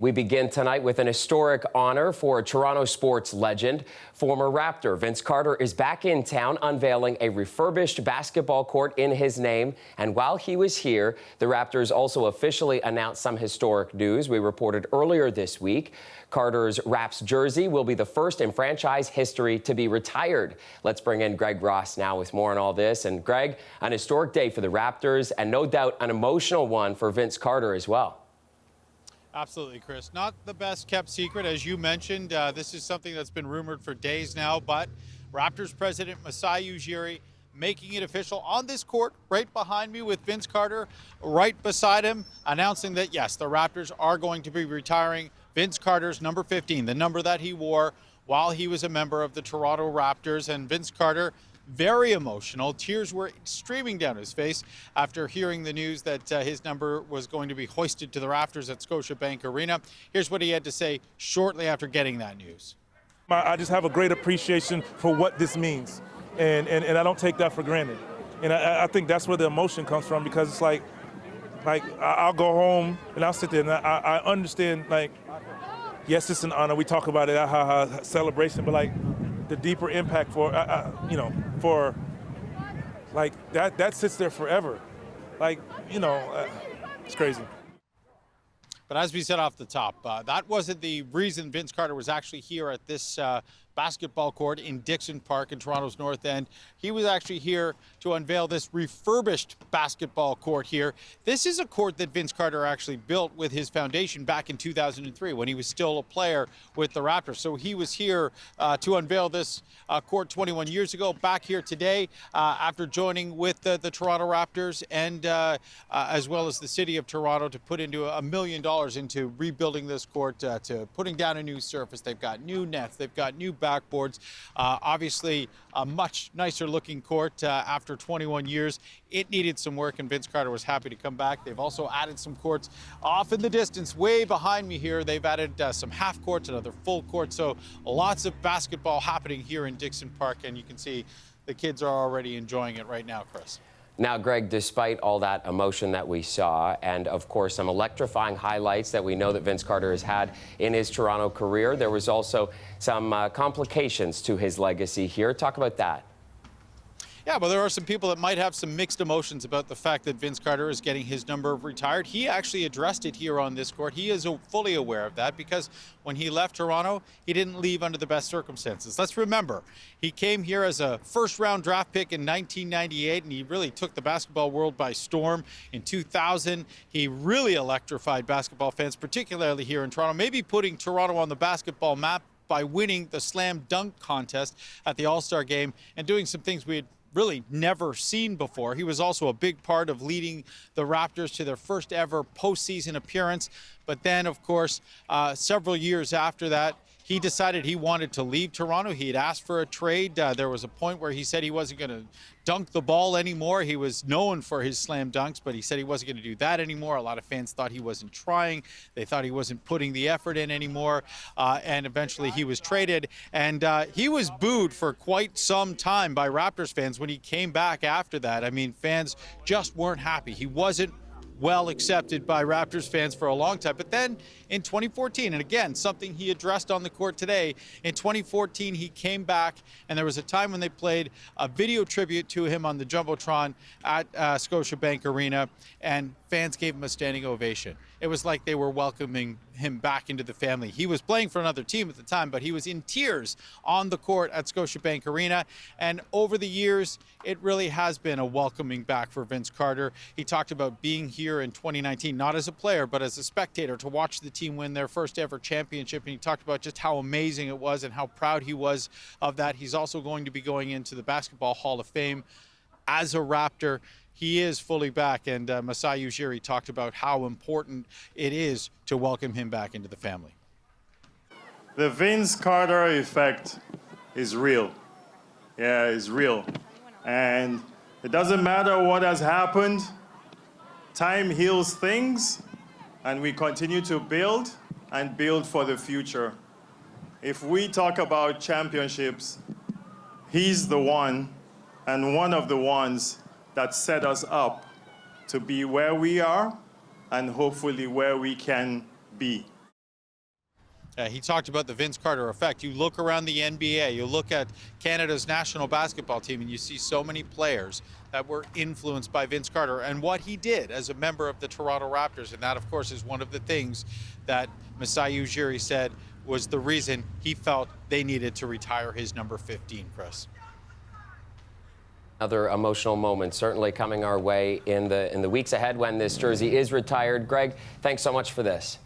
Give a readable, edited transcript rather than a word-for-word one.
We begin tonight with an historic honor for a Toronto sports legend. Former Raptor Vince Carter is back in town unveiling a refurbished basketball court in his name. And while he was here, the Raptors also officially announced some historic news. We reported earlier this week. Carter's Raps jersey will be the first in franchise history to be retired. Let's bring in Greg Ross now with more on all this. And Greg, an historic day for the Raptors and no doubt an emotional one for Vince Carter as well. Absolutely, Chris. Not the best kept secret, as you mentioned. This is something that's been rumored for days now, but Raptors president Masai Ujiri making it official on this court right behind me with Vince Carter right beside him, announcing that, yes, the Raptors are going to be retiring Vince Carter's number 15, the number that he wore while he was a member of the Toronto Raptors. And Vince Carter, very emotional. Tears were streaming down his face after hearing the news that his number was going to be hoisted to the rafters at Scotiabank Arena. Here's what he had to say shortly after getting that news. I just have a great appreciation for what this means, and I don't take that for granted. And I think that's where the emotion comes from, because it's like I'll go home and I'll sit there and I understand, like, yes, it's an honor. We talk about it, celebration, but like the deeper impact for, for like that sits there forever. Like, it's crazy. But as we said off the top, that wasn't the reason Vince Carter was actually here at this basketball court in Dixon Park in Toronto's North End. He was actually here to unveil this refurbished basketball court here. This is a court that Vince Carter actually built with his foundation back in 2003 when he was still a player with the Raptors. So he was here to unveil this court 21 years ago, back here today after joining with the Toronto Raptors and as well as the city of Toronto to put into $1 million into rebuilding this court, to putting down a new surface. They've got new nets, they've got new backboards, obviously a much nicer looking court after 21 years. It needed some work and Vince Carter was happy to come back. They've also added some courts off in the distance way behind me here. They've added some half courts, another full court, so lots of basketball happening here in Dixon Park, and you can see the kids are already enjoying it right now, Chris. Now, Greg, despite all that emotion that we saw and, of course, some electrifying highlights that we know that Vince Carter has had in his Toronto career, there was also some complications to his legacy here. Talk about that. Yeah, well, there are some people that might have some mixed emotions about the fact that Vince Carter is getting his number retired. He actually addressed it here on this court. He is fully aware of that because when he left Toronto, he didn't leave under the best circumstances. Let's remember, he came here as a first-round draft pick in 1998, and he really took the basketball world by storm. In 2000, he really electrified basketball fans, particularly here in Toronto, maybe putting Toronto on the basketball map by winning the slam dunk contest at the All-Star game and doing some things we had really never seen before. He was also a big part of leading the Raptors to their first ever postseason appearance. But then, of course, several years after that, he decided he wanted to leave Toronto. He had asked for a trade. There was a point where he said he wasn't going to dunk the ball anymore. He was known for his slam dunks, but he said he wasn't going to do that anymore. A lot of fans thought he wasn't trying. They thought he wasn't putting the effort in anymore. And eventually he was traded. And he was booed for quite some time by Raptors fans when he came back after that. I mean, fans just weren't happy. He wasn't well accepted by Raptors fans for a long time. But then in 2014, and again, something he addressed on the court today, in 2014, he came back, and there was a time when they played a video tribute to him on the Jumbotron at Scotiabank Arena, and fans gave him a standing ovation. It was like they were welcoming him back into the family. He was playing for another team at the time, but he was in tears on the court at Scotiabank Arena. And over the years, it really has been a welcoming back for Vince Carter. He talked about being here in 2019, not as a player, but as a spectator to watch the team win their first ever championship. And he talked about just how amazing it was and how proud he was of that. He's also going to be going into the Basketball Hall of Fame as a Raptor. He is fully back, and Masai Ujiri talked about how important it is to welcome him back into the family. The Vince Carter effect is real. Yeah, it's real. And it doesn't matter what has happened. Time heals things, and we continue to build and build for the future. If we talk about championships, he's the one, and one of the ones that set us up to be where we are and hopefully where we can be. He talked about the Vince Carter effect. You look around the NBA, you look at Canada's national basketball team, and you see so many players that were influenced by Vince Carter and what he did as a member of the Toronto Raptors. And that, of course, is one of the things that Masai Ujiri said was the reason he felt they needed to retire his number 15, Chris. Another emotional moment certainly coming our way in the weeks ahead when this jersey is retired. Greg, thanks so much for this.